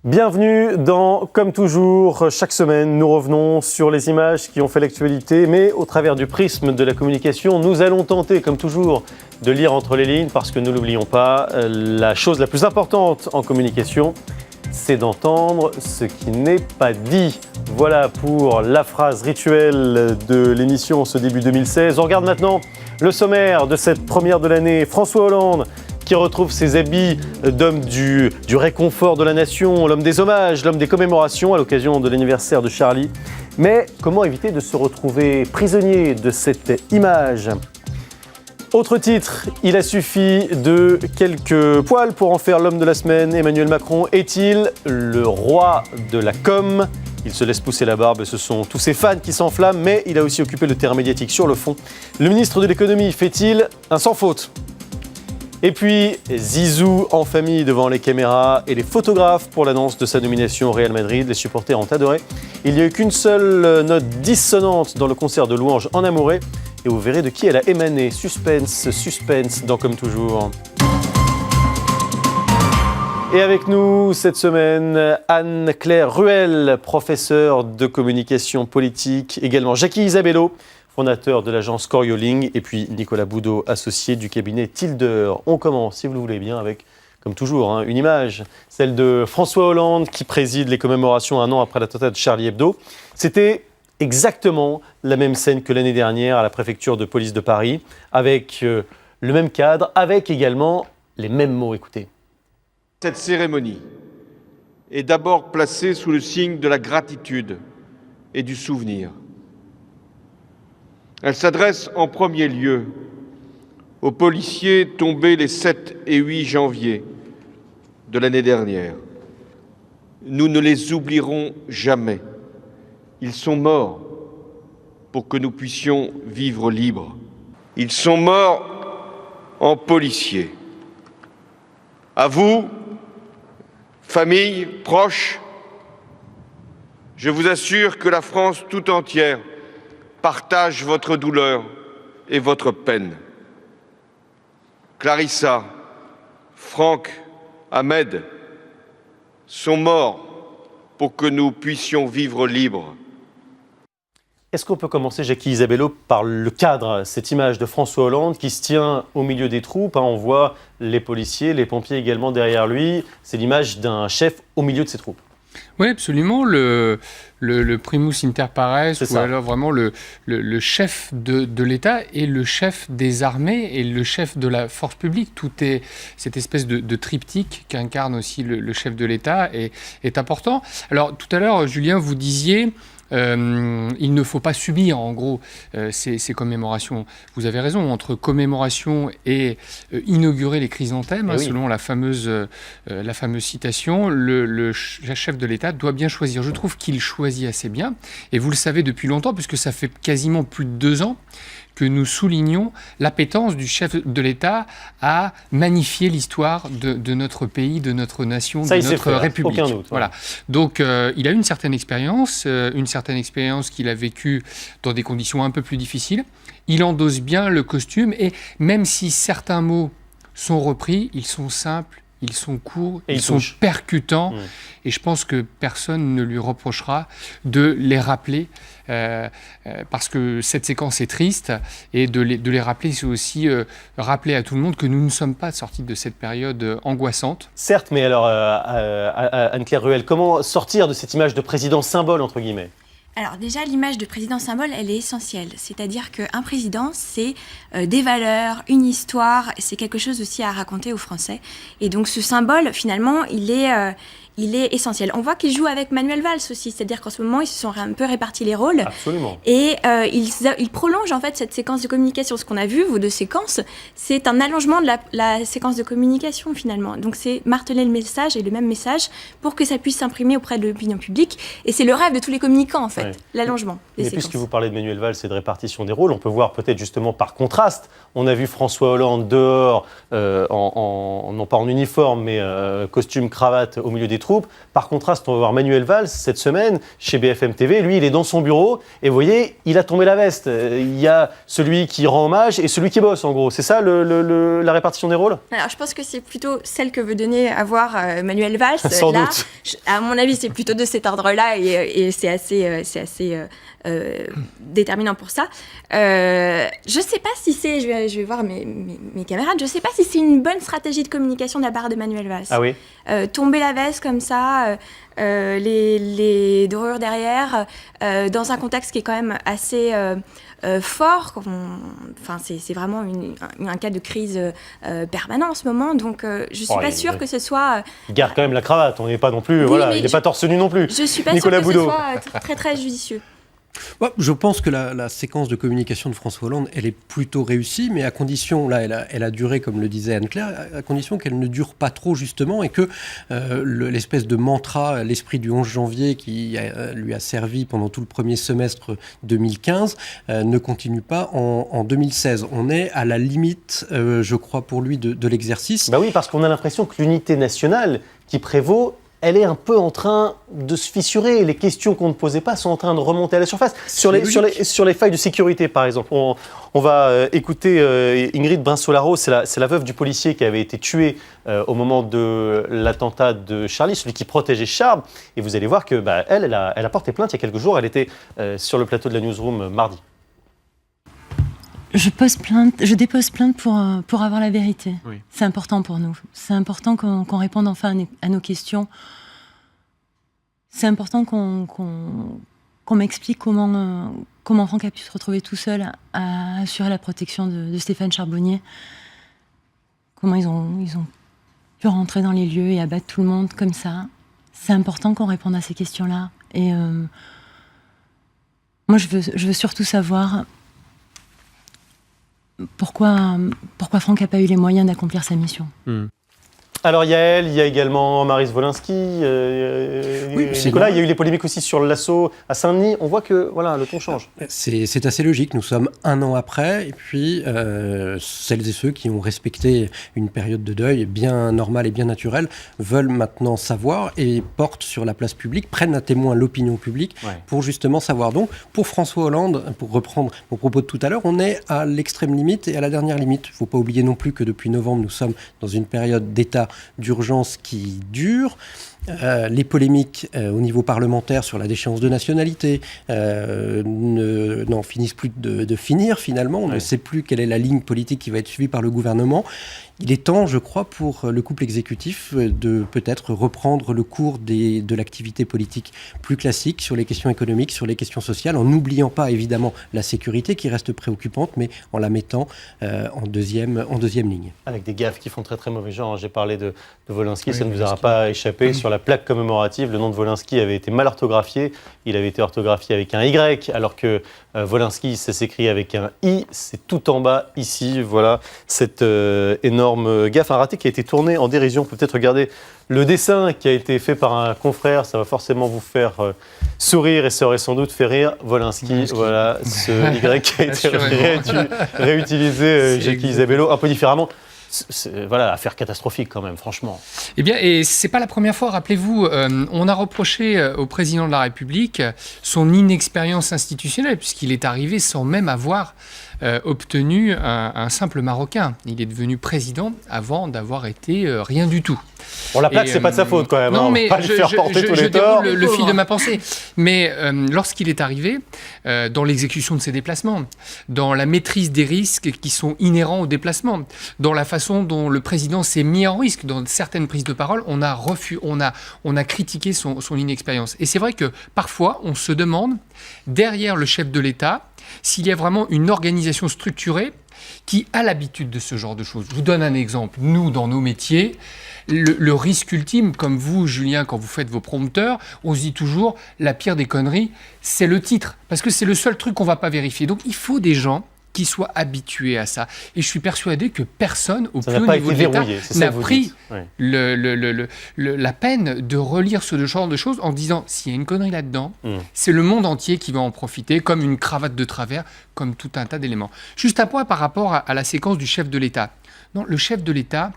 Bienvenue dans Comme toujours, chaque semaine nous revenons sur les images qui ont fait l'actualité, mais au travers du prisme de la communication, nous allons tenter, comme toujours, de lire entre les lignes, parce que ne l'oublions pas, la chose la plus importante en communication, c'est d'entendre ce qui n'est pas dit. Voilà pour la phrase rituelle de l'émission ce début 2016. On regarde maintenant le sommaire de cette première de l'année. François Hollande qui retrouve ses habits d'homme du réconfort de la nation, l'homme des hommages, l'homme des commémorations à l'occasion de l'anniversaire de Charlie. Mais comment éviter de se retrouver prisonnier de cette image ? Autre titre, il a suffi de quelques poils pour en faire l'homme de la semaine. Emmanuel Macron est-il le roi de la com ? Il se laisse pousser la barbe et ce sont tous ses fans qui s'enflamment, mais il a aussi occupé le terrain médiatique sur le fond. Le ministre de l'économie fait-il un sans faute ? Et puis, Zizou en famille devant les caméras et les photographes pour l'annonce de sa nomination au Real Madrid. Les supporters ont adoré. Il n'y a eu qu'une seule note dissonante dans le concert de louanges en amoureux. Et vous verrez de qui elle a émané. Suspense, suspense dans Comme toujours. Et avec nous cette semaine, Anne-Claire Ruel, professeure de communication politique. Également Jacky Isabello, fondateur de l'agence Corioling, et puis Nicolas Boudot, associé du cabinet Tilder. On commence, si vous le voulez bien, avec, comme toujours, une image, celle de François Hollande qui préside les commémorations un an après l'attentat de Charlie Hebdo. C'était exactement la même scène que l'année dernière à la préfecture de police de Paris, avec le même cadre, avec également les mêmes mots. Écoutez. Cette cérémonie est d'abord placée sous le signe de la gratitude et du souvenir. Elle s'adresse en premier lieu aux policiers tombés les 7 et 8 janvier de l'année dernière. Nous ne les oublierons jamais. Ils sont morts pour que nous puissions vivre libres. Ils sont morts en policiers. À vous, familles, proches, je vous assure que la France tout entière partage votre douleur et votre peine. Clarissa, Franck, Ahmed sont morts pour que nous puissions vivre libres. Est-ce qu'on peut commencer, Jacky Isabello, par le cadre, cette image de François Hollande qui se tient au milieu des troupes. On voit les policiers, les pompiers également derrière lui. C'est l'image d'un chef au milieu de ses troupes. Oui, absolument. Le primus inter pares, ou alors vraiment le chef de l'État et le chef des armées et le chef de la force publique. Tout est cette espèce de triptyque qu'incarne aussi le chef de l'État est important. Alors, tout à l'heure, Julien, vous disiez... il ne faut pas subir, en gros, ces commémorations. Vous avez raison, entre commémoration et inaugurer les chrysanthèmes, selon la fameuse citation, le chef de l'État doit bien choisir. Je trouve qu'il choisit assez bien, et vous le savez depuis longtemps, puisque ça fait quasiment plus de 2 ans que nous soulignons l'appétence du chef de l'État à magnifier l'histoire de notre pays, de notre nation, de notre République. Aucun doute. Voilà. Donc, il a une certaine expérience qu'il a vécue dans des conditions un peu plus difficiles. Il endosse bien le costume et même si certains mots sont repris, ils sont simples, ils sont courts, ils sont percutants. Et je pense que personne ne lui reprochera de les rappeler parce que cette séquence est triste et de les rappeler, c'est aussi rappeler à tout le monde que nous ne sommes pas sortis de cette période angoissante. Certes, mais alors Anne-Claire Ruel, comment sortir de cette image de président symbole, entre guillemets ? Alors déjà, l'image de président symbole, elle est essentielle. C'est-à-dire qu'un président, c'est des valeurs, une histoire, c'est quelque chose aussi à raconter aux Français. Et donc ce symbole, finalement, il est essentiel. On voit qu'il joue avec Manuel Valls aussi, c'est-à-dire qu'en ce moment, ils se sont un peu répartis les rôles. Absolument. Et ils prolongent en fait cette séquence de communication. Ce qu'on a vu, vos 2 séquences, c'est un allongement de la séquence de communication finalement. Donc c'est marteler le message et le même message pour que ça puisse s'imprimer auprès de l'opinion publique. Et c'est le rêve de tous les communicants en fait, l'allongement des séquences. Puisque vous parlez de Manuel Valls et de répartition des rôles, on peut voir peut-être justement par contraste. On a vu François Hollande dehors, non pas en uniforme, mais costume, cravate au milieu des troupes. Par contraste, on va voir Manuel Valls cette semaine chez BFM TV. Lui, il est dans son bureau et vous voyez, il a tombé la veste. Il y a celui qui rend hommage et celui qui bosse, en gros. C'est ça la répartition des rôles ? Alors, je pense que c'est plutôt celle que veut donner à voir Manuel Valls. Sans doute. À mon avis, c'est plutôt de cet ordre-là et c'est assez déterminant pour ça. Je ne sais pas si c'est, je vais voir mes camarades, je ne sais pas si c'est une bonne stratégie de communication de la part de Manuel Valls. Ah oui ? Tomber la veste comme ça, les dorures derrière, dans un contexte qui est quand même assez fort. C'est vraiment un cas de crise permanent en ce moment, donc je ne suis pas sûre que ce soit... Il garde quand même la cravate, on n'est pas non plus... Oui, il n'est pas torse nu non plus. Je ne suis pas Nicolas sûre que Boudot. ce soit très très judicieux. Je pense que la séquence de communication de François Hollande, elle est plutôt réussie, mais à condition, là, elle a duré, comme le disait Anne-Claire, à condition qu'elle ne dure pas trop, justement, et que l'espèce de mantra, l'esprit du 11 janvier qui lui a servi pendant tout le premier semestre 2015, ne continue pas en 2016. On est à la limite, je crois, pour lui, de l'exercice. Bah oui, parce qu'on a l'impression que l'unité nationale qui prévaut, elle est un peu en train de se fissurer. Les questions qu'on ne posait pas sont en train de remonter à la surface. Sur les failles de sécurité, par exemple, on va écouter Ingrid Brinsolaro, c'est la veuve du policier qui avait été tué au moment de l'attentat de Charlie, celui qui protégeait Charles. Et vous allez voir que elle a porté plainte il y a quelques jours. Elle était sur le plateau de la Newsroom mardi. Je dépose plainte pour avoir la vérité. Oui. C'est important pour nous. C'est important qu'on réponde enfin à nos questions. C'est important qu'on m'explique comment Franck a pu se retrouver tout seul à assurer la protection de Stéphane Charbonnier. Comment ils ont pu rentrer dans les lieux et abattre tout le monde comme ça. C'est important qu'on réponde à ces questions-là. Et moi, je veux surtout savoir... Pourquoi Franck n'a pas eu les moyens d'accomplir sa mission ? Alors il y a elle, il y a également Maryse Wolinski, Nicolas, il y a eu les polémiques aussi sur l'assaut à Saint-Denis. On voit que le ton change. C'est assez logique, nous sommes 1 an après, et puis celles et ceux qui ont respecté une période de deuil bien normale et bien naturelle veulent maintenant savoir et portent sur la place publique, prennent à témoin l'opinion publique pour justement savoir. Donc pour François Hollande, pour reprendre mon propos de tout à l'heure, on est à l'extrême limite et à la dernière limite. Il ne faut pas oublier non plus que depuis novembre, nous sommes dans une période d'état d'urgence qui dure. Les polémiques au niveau parlementaire sur la déchéance de nationalité n'en finissent plus de finir finalement. On ne sait plus quelle est la ligne politique qui va être suivie par le gouvernement. Il est temps, je crois, pour le couple exécutif de peut-être reprendre le cours de l'activité politique plus classique sur les questions économiques, sur les questions sociales, en n'oubliant pas évidemment la sécurité qui reste préoccupante, mais en la mettant en deuxième ligne. Avec des gaffes qui font très très mauvais genre. J'ai parlé de Wolinski, ça ne vous aura pas échappé. Sur la plaque commémorative, le nom de Wolinski avait été mal orthographié. Il avait été orthographié avec un Y, alors que Wolinski, ça s'écrit avec un I. C'est tout en bas, ici. Voilà, cette énorme gaffe, un raté qui a été tourné en dérision. On peut peut-être regarder le dessin qui a été fait par un confrère. Ça va forcément vous faire sourire et ça aurait sans doute fait rire. Wolinski, voilà, ce Y qui a été réutilisé, Jackie Isabello, un peu différemment. Affaire catastrophique quand même, franchement. Eh bien, et c'est pas la première fois, rappelez-vous, on a reproché au président de la République son inexpérience institutionnelle, puisqu'il est arrivé sans même avoir obtenu un simple Marocain. Il est devenu président avant d'avoir été rien du tout. Bon, la plaque, c'est pas de sa faute quand même. Non, mais je déroule le fil de ma pensée. pensée. Mais lorsqu'il est arrivé, dans l'exécution de ses déplacements, dans la maîtrise des risques qui sont inhérents au déplacement, dans la façon dont le président s'est mis en risque, dans certaines prises de parole, on a critiqué son inexpérience. Et c'est vrai que parfois, on se demande, derrière le chef de l'État, s'il y a vraiment une organisation structurée qui a l'habitude de ce genre de choses. Je vous donne un exemple. Nous, dans nos métiers, le risque ultime, comme vous, Julien, quand vous faites vos prompteurs, on se dit toujours, la pire des conneries, c'est le titre. Parce que c'est le seul truc qu'on ne va pas vérifier. Donc, il faut des gens qui soient habitués à ça. Et je suis persuadé que personne, au plus haut niveau de l'État, n'a pris la peine de relire ce genre de choses en disant, s'il y a une connerie là-dedans, c'est le monde entier qui va en profiter, comme une cravate de travers, comme tout un tas d'éléments. Juste un point par rapport à la séquence du chef de l'État. Non, le chef de l'État,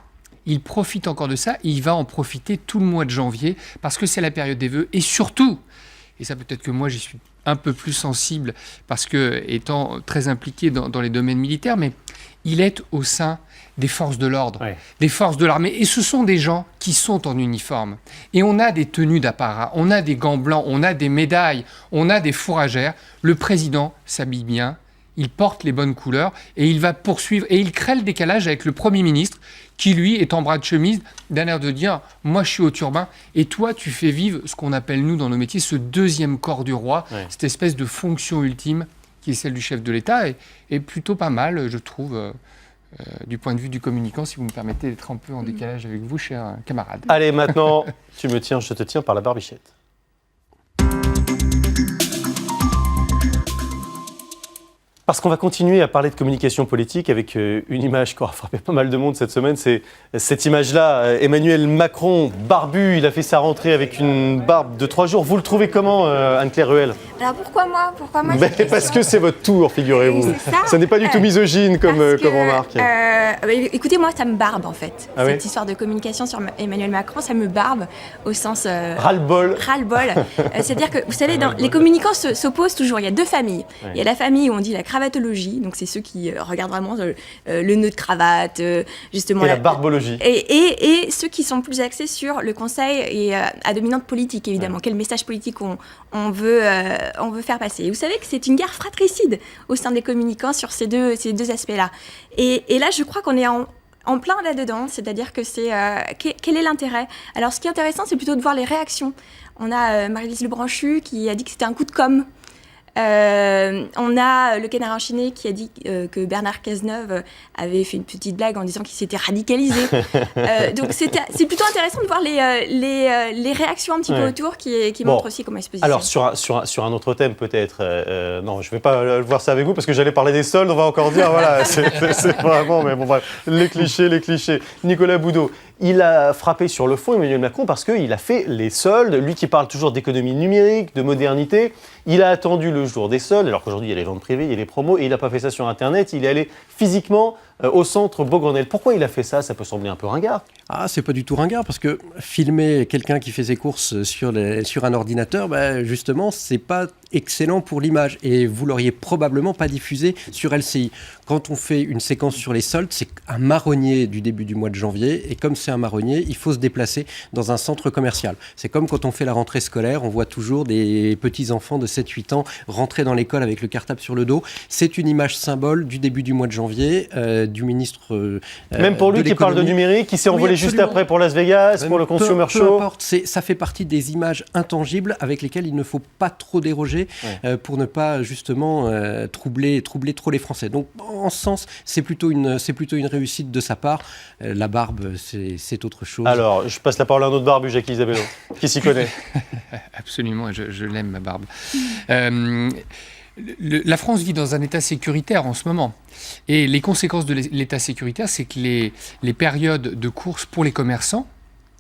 il profite encore de ça, et il va en profiter tout le mois de janvier, parce que c'est la période des vœux, et surtout, et ça peut-être que moi j'y suis un peu plus sensible, parce que étant très impliqué dans les domaines militaires, mais il est au sein des forces de l'ordre, des forces de l'armée, et ce sont des gens qui sont en uniforme. Et on a des tenues d'apparat, on a des gants blancs, on a des médailles, on a des fourragères. Le président s'habille bien, il porte les bonnes couleurs, et il va poursuivre, et il crée le décalage avec le Premier ministre, qui lui est en bras de chemise, d'un air de dire « moi je suis au turbin, et toi tu fais vivre ce qu'on appelle nous dans nos métiers ce deuxième corps du roi, cette espèce de fonction ultime qui est celle du chef de l'État, et plutôt pas mal, je trouve, du point de vue du communicant, si vous me permettez d'être un peu en décalage avec vous, cher camarade. Allez, maintenant, tu me tiens, je te tiens par la barbichette. Parce qu'on va continuer à parler de communication politique avec une image qui aura frappé pas mal de monde cette semaine, c'est cette image-là. Emmanuel Macron, barbu, il a fait sa rentrée avec une barbe de 3 jours. Vous le trouvez comment, Anne-Claire Ruel ? Alors pourquoi moi Parce que c'est votre tour, figurez-vous. Ça n'est pas du tout misogyne comme remarque. Écoutez, moi, ça me barbe en fait. Ah Cette histoire de communication sur Emmanuel Macron, ça me barbe au sens... ras-le-bol. Ras-le-bol. C'est-à-dire que, vous savez, les communicants s'opposent toujours. Il y a deux familles. Il y a la famille où on dit la cravatologie, donc c'est ceux qui regardent vraiment le nœud de cravate, justement... Et la barbologie. Et ceux qui sont plus axés sur le conseil et à dominante politique, évidemment. Quel message politique on veut faire passer. Et vous savez que c'est une guerre fratricide au sein des communicants sur ces deux aspects-là. Et là, je crois qu'on est en plein là-dedans, c'est-à-dire que quel est l'intérêt ? Alors, ce qui est intéressant, c'est plutôt de voir les réactions. On a Maryse Lebranchu qui a dit que c'était un coup de com'. On a le Canard enchaîné qui a dit que Bernard Cazeneuve avait fait une petite blague en disant qu'il s'était radicalisé. Donc c'est plutôt intéressant de voir les réactions un petit peu autour qui montrent aussi comment il se positionne. Alors sur un autre thème peut-être, non je ne vais pas voir ça avec vous parce que j'allais parler des soldes, on va encore dire, voilà, c'est vraiment, mais bon bref, les clichés. Nicolas Boudot, il a frappé sur le fond Emmanuel Macron parce qu'il a fait les soldes, lui qui parle toujours d'économie numérique, de modernité, il a attendu le jour des soldes, alors qu'aujourd'hui il y a les ventes privées, il y a les promos, et il n'a pas fait ça sur Internet, il est allé physiquement au centre Beaugrenelle. Pourquoi il a fait ça ? Ça peut sembler un peu ringard. Ah, c'est pas du tout ringard, parce que filmer quelqu'un qui fait ses courses sur un ordinateur, justement, c'est pas excellent pour l'image, et vous l'auriez probablement pas diffusé sur LCI. Quand on fait une séquence sur les soldes, c'est un marronnier du début du mois de janvier, et comme c'est un marronnier, il faut se déplacer dans un centre commercial. C'est comme quand on fait la rentrée scolaire, on voit toujours des petits-enfants de 7-8 ans rentrer dans l'école avec le cartable sur le dos. C'est une image symbole du début du mois de janvier, du ministre même pour lui qui parle de numérique, qui s'est envolé juste après pour Las Vegas, pour le Consumer Show. Peu importe, ça fait partie des images intangibles avec lesquelles il ne faut pas trop déroger pour ne pas justement troubler trop les Français. Donc en ce sens, c'est plutôt une réussite de sa part. La barbe, c'est autre chose. Alors, je passe la parole à un autre barbu, Jacques Isabello, qui s'y connaît. Absolument, je l'aime ma barbe. La France vit dans un état sécuritaire en ce moment. Et les conséquences de l'état sécuritaire, c'est que les périodes de courses pour les commerçants,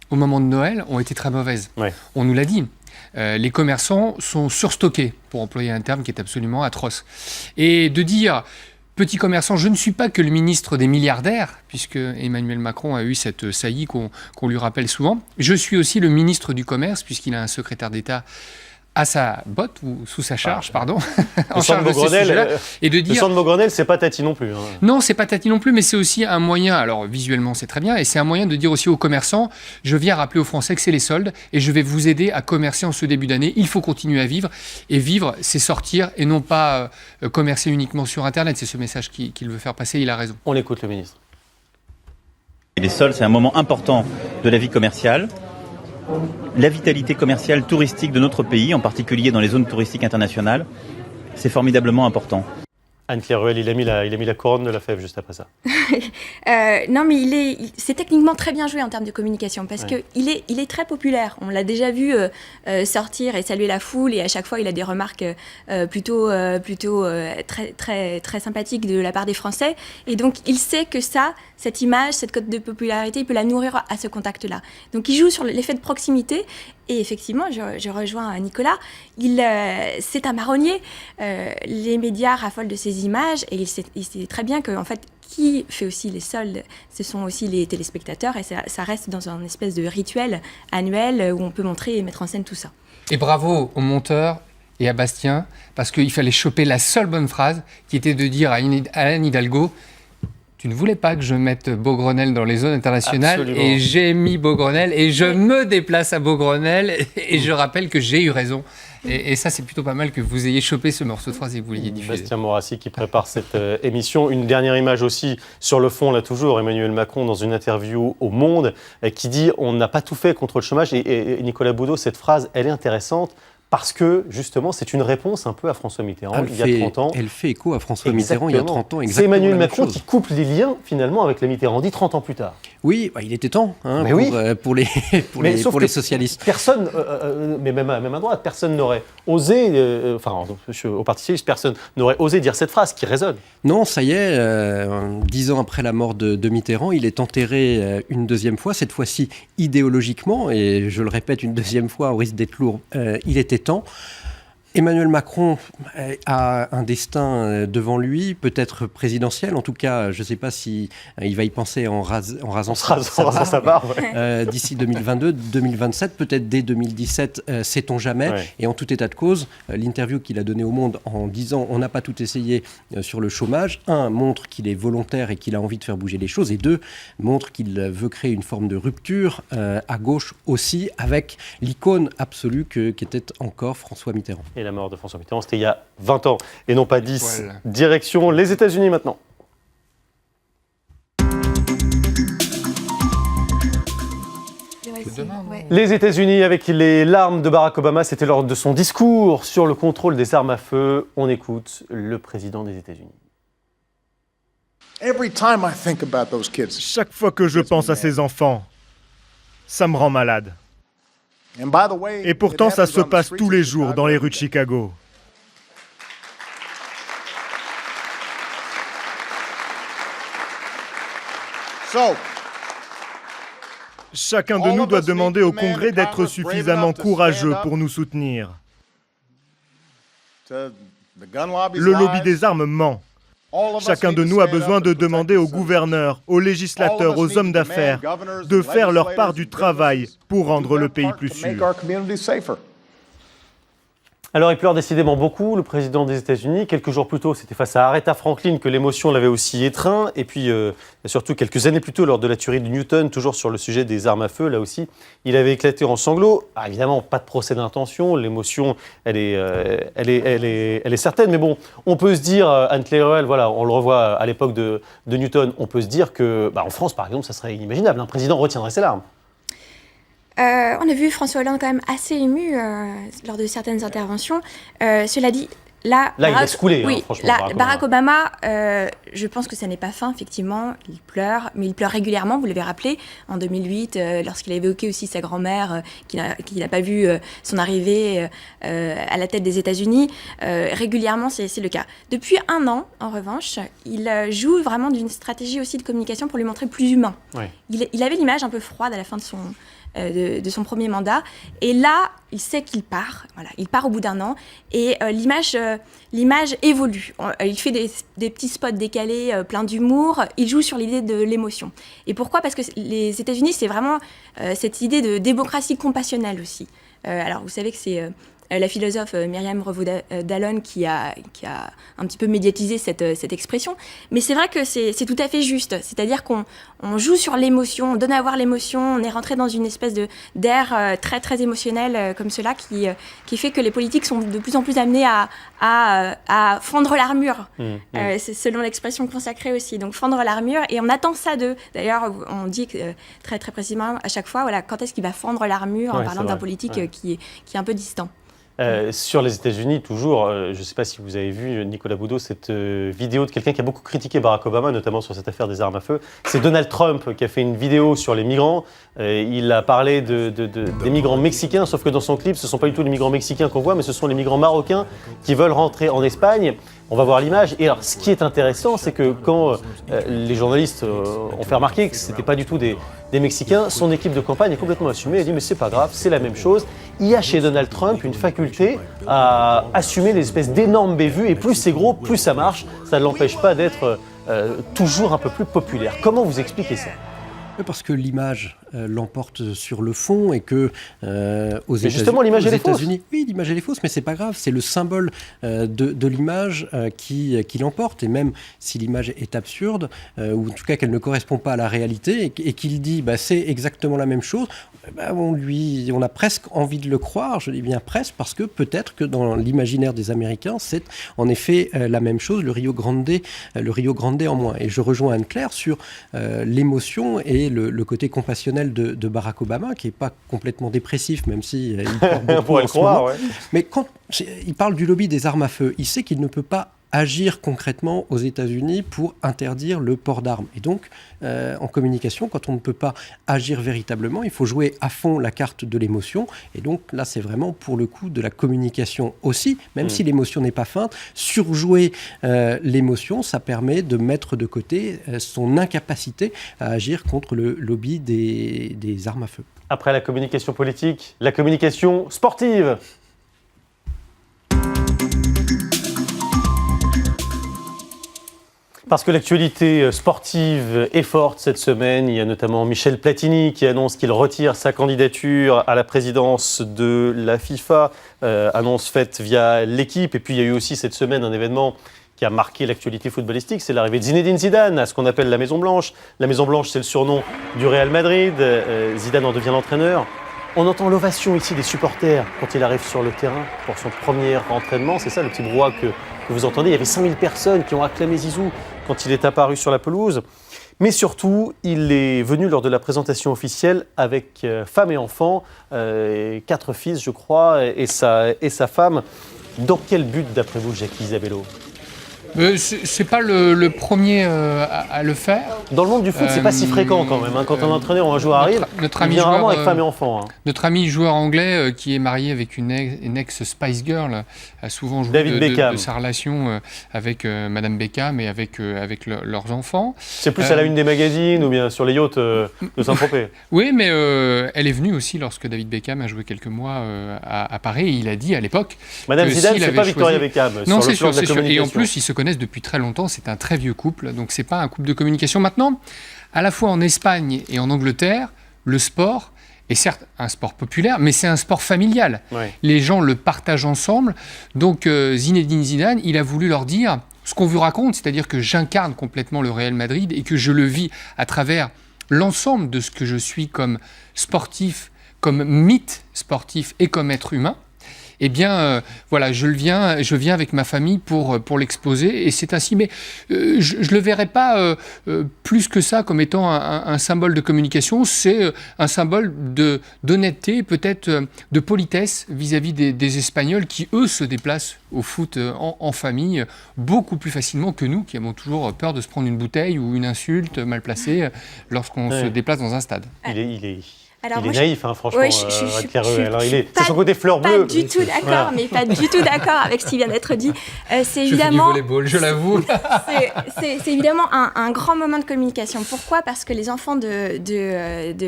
au moment de Noël, ont été très mauvaises. Ouais. On nous l'a dit. Les commerçants sont surstockés, pour employer un terme qui est absolument atroce. Et de dire... Petit commerçant, je ne suis pas que le ministre des milliardaires, puisque Emmanuel Macron a eu cette saillie qu'on lui rappelle souvent. Je suis aussi le ministre du Commerce, puisqu'il a un secrétaire d'État à sa botte, ou sous sa charge, pardon, en charge de ce sujet-là. Et de dire... Le centre Beaugrenelle, c'est pas Tati non plus. Hein. Non, c'est pas Tati non plus, mais c'est aussi un moyen, alors visuellement c'est très bien, et c'est un moyen de dire aussi aux commerçants, je viens rappeler aux Français que c'est les soldes, et je vais vous aider à commercer en ce début d'année. Il faut continuer à vivre, et vivre, c'est sortir, et non pas commercer uniquement sur Internet. C'est ce message qu'il veut faire passer, il a raison. On écoute le ministre. Les soldes, c'est un moment important de la vie commerciale. La vitalité commerciale touristique de notre pays, en particulier dans les zones touristiques internationales, c'est formidablement important. Anne-Claire Ruel, il a mis la couronne de la fève juste après ça. Non, mais c'est techniquement très bien joué en termes de communication parce qu'il est très populaire. On l'a déjà vu sortir et saluer la foule, et à chaque fois, il a des remarques plutôt très, très, très sympathiques de la part des Français. Et donc, il sait que cette image, cette cote de popularité, il peut la nourrir à ce contact-là. Donc, il joue sur l'effet de proximité. Et effectivement, je rejoins Nicolas, c'est un marronnier. Les médias raffolent de ces images, et il sait très bien qu'en fait, qui fait aussi les soldes, ce sont aussi les téléspectateurs, et ça reste dans un espèce de rituel annuel où on peut montrer et mettre en scène tout ça. Et bravo aux monteurs et à Bastien, parce qu'il fallait choper la seule bonne phrase, qui était de dire à Anne Hidalgo: tu ne voulais pas que je mette Beaugrenelle dans les zones internationales. Absolument. Et j'ai mis Beaugrenelle et je me déplace à Beaugrenelle et je rappelle que j'ai eu raison. Et ça, c'est plutôt pas mal que vous ayez chopé ce morceau de phrase et que vous l'ayez diffusé. Bastien Morassi qui prépare cette émission. Une dernière image aussi sur le fond, là toujours, Emmanuel Macron dans une interview au Monde qui dit « on n'a pas tout fait contre le chômage ». Et Nicolas Boudot, cette phrase, elle est intéressante. Parce que, justement, c'est une réponse un peu à François Mitterrand, il y a 30 ans. Elle fait écho à François Mitterrand il y a 30 ans, exactement. C'est Emmanuel Macron qui coupe les liens, finalement, avec les Mitterrandis 30 ans plus tard. Oui, il était temps pour les socialistes. Personne, mais même à droite, personne n'aurait osé, au Parti socialiste, personne n'aurait osé dire cette phrase qui résonne. Non, ça y est, 10 ans après la mort de Mitterrand, il est enterré une deuxième fois, cette fois-ci idéologiquement, et je le répète une deuxième fois, au risque d'être lourd, il était temps. Emmanuel Macron a un destin devant lui, peut-être présidentiel. En tout cas, je ne sais pas si il va y penser en rasant sa barbe d'ici 2022, 2027, peut-être dès 2017, sait-on jamais. Ouais. Et en tout état de cause, l'interview qu'il a donnée au Monde en disant on n'a pas tout essayé sur le chômage, montre qu'il est volontaire et qu'il a envie de faire bouger les choses, et montre qu'il veut créer une forme de rupture à gauche aussi, avec l'icône absolue qu'était encore François Mitterrand. Et la mort de François Mitterrand, c'était il y a 20 ans, et non pas 10. Voilà. Direction les États-Unis maintenant. Les États-Unis avec les larmes de Barack Obama, c'était lors de son discours sur le contrôle des armes à feu. On écoute le président des États-Unis. Chaque fois que je pense à ces enfants, ça me rend malade. Et pourtant, ça se passe tous les jours dans les rues de Chicago. Chacun de nous doit demander au Congrès d'être suffisamment courageux pour nous soutenir. Le lobby des armes ment. Chacun de nous a besoin de demander aux gouverneurs, aux législateurs, aux hommes d'affaires de faire leur part du travail pour rendre le pays plus sûr. Alors il pleure décidément beaucoup, le président des États-Unis. Quelques jours plus tôt, c'était face à Aretha Franklin que l'émotion l'avait aussi étreint. Et puis surtout quelques années plus tôt, lors de la tuerie de Newton, toujours sur le sujet des armes à feu, là aussi, il avait éclaté en sanglots. Ah, évidemment, pas de procès d'intention, l'émotion, elle est certaine. Mais bon, on peut se dire, Anne Clairel, voilà, on le revoit à l'époque de Newton, on peut se dire que, en France, par exemple, ça serait inimaginable. Un président retiendrait ses larmes. On a vu François Hollande quand même assez ému lors de certaines interventions. Cela dit, là il laisse couler, oui, franchement. Barack Obama, je pense que ça n'est pas fin, effectivement. Il pleure, mais il pleure régulièrement, vous l'avez rappelé, en 2008, lorsqu'il a évoqué aussi sa grand-mère, qui n'a pas vu son arrivée à la tête des États-Unis. Régulièrement, c'est le cas. Depuis 1 an, en revanche, il joue vraiment d'une stratégie aussi de communication pour lui montrer plus humain. Ouais. Il avait l'image un peu froide à la fin de son premier mandat. Et là, il sait qu'il part. Voilà, il part au bout d'1 an. Et l'image évolue. Il fait des petits spots décalés, pleins d'humour. Il joue sur l'idée de l'émotion. Et pourquoi ? Parce que les États-Unis, c'est vraiment cette idée de démocratie compassionnelle aussi. Alors, vous savez que c'est la philosophe Myriam Revaud-Dallon qui a un petit peu médiatisé cette expression. Mais c'est vrai que c'est tout à fait juste. C'est-à-dire qu'on joue sur l'émotion, on donne à voir l'émotion, on est rentré dans une espèce d'air très, très émotionnel comme cela qui fait que les politiques sont de plus en plus amenés à fendre l'armure. C'est selon l'expression consacrée aussi. Donc fendre l'armure, et on attend ça d'eux. D'ailleurs, on dit très, très précisément à chaque fois, voilà, quand est-ce qu'il va fendre l'armure en parlant d'un politique qui est un peu distant. Sur les États-Unis, toujours, je ne sais pas si vous avez vu, Nicolas Boudot, cette vidéo de quelqu'un qui a beaucoup critiqué Barack Obama, notamment sur cette affaire des armes à feu. C'est Donald Trump qui a fait une vidéo sur les migrants. Il a parlé des migrants mexicains, sauf que dans son clip, ce ne sont pas du tout les migrants mexicains qu'on voit, mais ce sont les migrants marocains qui veulent rentrer en Espagne. On va voir l'image. Et alors, ce qui est intéressant, c'est que quand les journalistes ont fait remarquer que ce n'était pas du tout des Mexicains, son équipe de campagne est complètement assumée. Elle dit, mais c'est pas grave, c'est la même chose. Il y a chez Donald Trump une faculté à assumer des espèces d'énormes bévues, et plus c'est gros, plus ça marche. Ça ne l'empêche pas d'être toujours un peu plus populaire. Comment vous expliquez ça ? Parce que l'image l'emporte sur le fond et que aux États-Unis, oui, l'image elle est fausse, mais c'est pas grave, c'est le symbole de l'image qui l'emporte. Et même si l'image est absurde ou en tout cas qu'elle ne correspond pas à la réalité et qu'il dit c'est exactement la même chose, on a presque envie de le croire. Je dis bien presque parce que peut-être que dans l'imaginaire des Américains, c'est en effet la même chose, le Rio Grande en moins. Et je rejoins Anne-Claire sur l'émotion et le côté compassionnel de Barack Obama, qui n'est pas complètement dépressif, même si il porte beaucoup en ce moment. Ouais. Mais quand il parle du lobby des armes à feu, il sait qu'il ne peut pas agir concrètement aux États-Unis pour interdire le port d'armes. Et donc, en communication, quand on ne peut pas agir véritablement, il faut jouer à fond la carte de l'émotion. Et donc là, c'est vraiment pour le coup de la communication aussi, même si l'émotion n'est pas feinte. Surjouer l'émotion, ça permet de mettre de côté son incapacité à agir contre le lobby des armes à feu. Après la communication politique, la communication sportive. Parce que l'actualité sportive est forte cette semaine. Il y a notamment Michel Platini qui annonce qu'il retire sa candidature à la présidence de la FIFA, annonce faite via l'équipe. Et puis il y a eu aussi cette semaine un événement qui a marqué l'actualité footballistique, c'est l'arrivée de Zinedine Zidane à ce qu'on appelle la Maison Blanche. La Maison Blanche, c'est le surnom du Real Madrid. Zidane en devient l'entraîneur. On entend l'ovation ici des supporters quand il arrive sur le terrain pour son premier entraînement. C'est ça le petit brouhaha que vous entendez. Il y avait 5000 personnes qui ont acclamé Zizou quand il est apparu sur la pelouse. Mais surtout, il est venu lors de la présentation officielle avec femme et enfants, 4 fils je crois, et sa femme. Dans quel but d'après vous, Jacques Isabello ? C'est pas le premier à le faire. Dans le monde du foot, c'est pas si fréquent quand même. Quand un entraîneur ou un joueur arrive, il vient rarement avec femme et enfant. Notre ami joueur anglais qui est marié avec une ex-Spice Girl a souvent joué de sa relation avec Madame Beckham et avec leurs enfants. C'est plus à la une des magazines ou bien sur les yachts de Saint-Tropez. Oui, mais elle est venue aussi lorsque David Beckham a joué quelques mois à Paris. Et il a dit à l'époque Madame Zidane, c'est pas Victoria Beckham. Non, c'est sûr, c'est sûr. Et en plus, ils se connaissent depuis très longtemps, c'est un très vieux couple, donc c'est pas un couple de communication. Maintenant, à la fois en Espagne et en Angleterre, le sport est certes un sport populaire, mais c'est un sport familial. Ouais. Les gens le partagent ensemble, donc Zinedine Zidane, il a voulu leur dire ce qu'on vous raconte, c'est-à-dire que j'incarne complètement le Real Madrid et que je le vis à travers l'ensemble de ce que je suis comme sportif, comme mythe sportif et comme être humain. Eh bien, voilà, je viens avec ma famille pour l'exposer, et c'est ainsi. Mais je ne le verrai pas plus que ça comme étant un symbole de communication. C'est un symbole d'honnêteté, peut-être de politesse vis-à-vis des Espagnols qui, eux, se déplacent au foot en famille beaucoup plus facilement que nous, qui avons toujours peur de se prendre une bouteille ou une insulte mal placée lorsqu'on se déplace dans un stade. Alors il est naïf, franchement, c'est son côté fleur bleue. Pas du tout d'accord, mais pas du tout d'accord avec ce qui vient d'être dit. C'est évidemment, je fais du volleyball, je l'avoue. c'est évidemment un grand moment de communication. Pourquoi ? Parce que les enfants de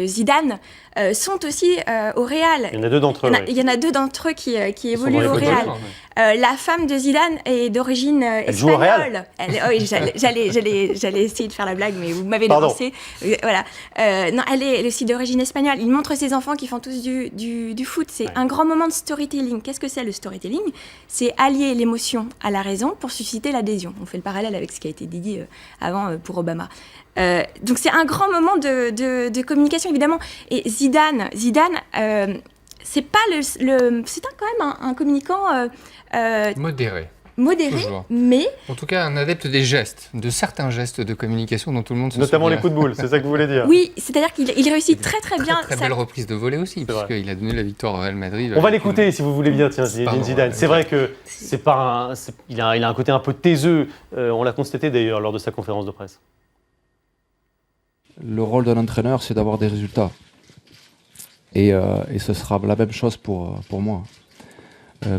Zidane sont aussi au Real. Il y en a 2 d'entre eux. Il y en a 2 d'entre eux qui évoluent au Real. La femme de Zidane est d'origine espagnole. Elle joue au Real. Oui, j'allais essayer de faire la blague, mais vous m'avez devancé. Voilà. Non, elle est aussi d'origine espagnole. Il montre ses enfants qui font tous du foot. C'est un grand moment de storytelling. Qu'est-ce que c'est le storytelling ? C'est allier l'émotion à la raison pour susciter l'adhésion. On fait le parallèle avec ce qui a été dit avant pour Obama. Donc c'est un grand moment de communication, évidemment. Et Zidane, c'est pas c'est quand même un communicant modéré, toujours. Mais en tout cas un adepte des gestes, de certains gestes de communication dont tout le monde se notamment souvient. Les coups de boule, c'est ça que vous voulez dire ? Oui, c'est-à-dire qu'il réussit très bien. Très belle reprise de volée aussi, puisqu'il a donné la victoire au Real Madrid. On va l'écouter si vous voulez bien, Zidane. C'est vrai que il a un côté un peu taiseux. On l'a constaté d'ailleurs lors de sa conférence de presse. Le rôle d'un entraîneur, c'est d'avoir des résultats. Et ce sera la même chose pour moi.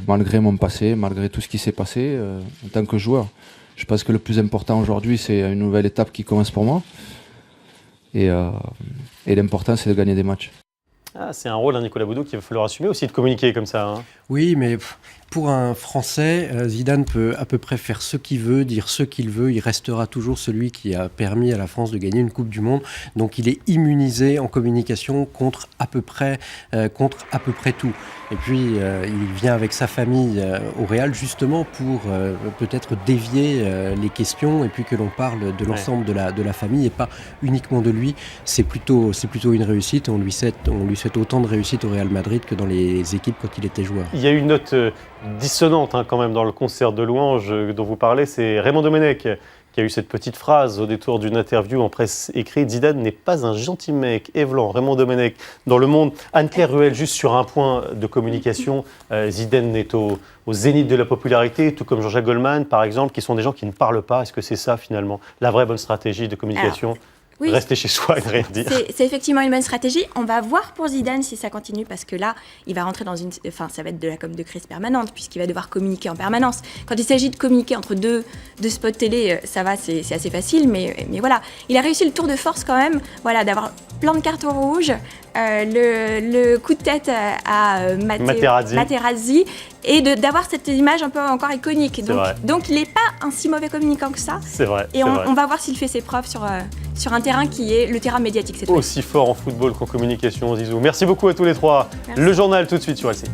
Malgré mon passé, malgré tout ce qui s'est passé en tant que joueur. Je pense que le plus important aujourd'hui, c'est une nouvelle étape qui commence pour moi. Et l'important, c'est de gagner des matchs. C'est un rôle, Nicolas Boudou, qu'il va falloir assumer aussi, de communiquer comme ça. Oui, mais pour un Français, Zidane peut à peu près faire ce qu'il veut, dire ce qu'il veut. Il restera toujours celui qui a permis à la France de gagner une Coupe du Monde. Donc il est immunisé en communication contre à peu près tout. Et puis il vient avec sa famille au Real justement pour peut-être dévier les questions et puis que l'on parle de l'ensemble de la famille et pas uniquement de lui. C'est plutôt une réussite. On lui souhaite autant de réussite au Real Madrid que dans les équipes quand il était joueur. Il y a une note dissonante quand même dans le concert de louanges dont vous parlez, c'est Raymond Domenech qui a eu cette petite phrase au détour d'une interview en presse écrite. Zidane n'est pas un gentil mec. Evlan, Raymond Domenech, dans Le Monde. Anne-Claire Ruel, juste sur un point de communication, Zidane est au zénith de la popularité, tout comme Jean-Jacques Goldman, par exemple, qui sont des gens qui ne parlent pas. Est-ce que c'est ça, finalement, la vraie bonne stratégie de communication ? Oui. Rester chez soi et ne rien dire. C'est effectivement une bonne stratégie. On va voir pour Zidane si ça continue, parce que là, il va rentrer ça va être de la com de crise permanente, puisqu'il va devoir communiquer en permanence. Quand il s'agit de communiquer entre deux spots télé, ça va, c'est assez facile, mais voilà. Il a réussi le tour de force quand même, voilà, d'avoir plein de cartons rouges, le coup de tête à Materazzi, et d'avoir cette image un peu encore iconique. Donc il n'est pas un si mauvais communicant que ça. C'est vrai. Et on va voir s'il fait ses preuves sur un terrain qui est le terrain médiatique cette fois. Aussi fort en football qu'en communication, Zizou. Merci beaucoup à tous les trois. Merci. Le journal tout de suite sur LCI.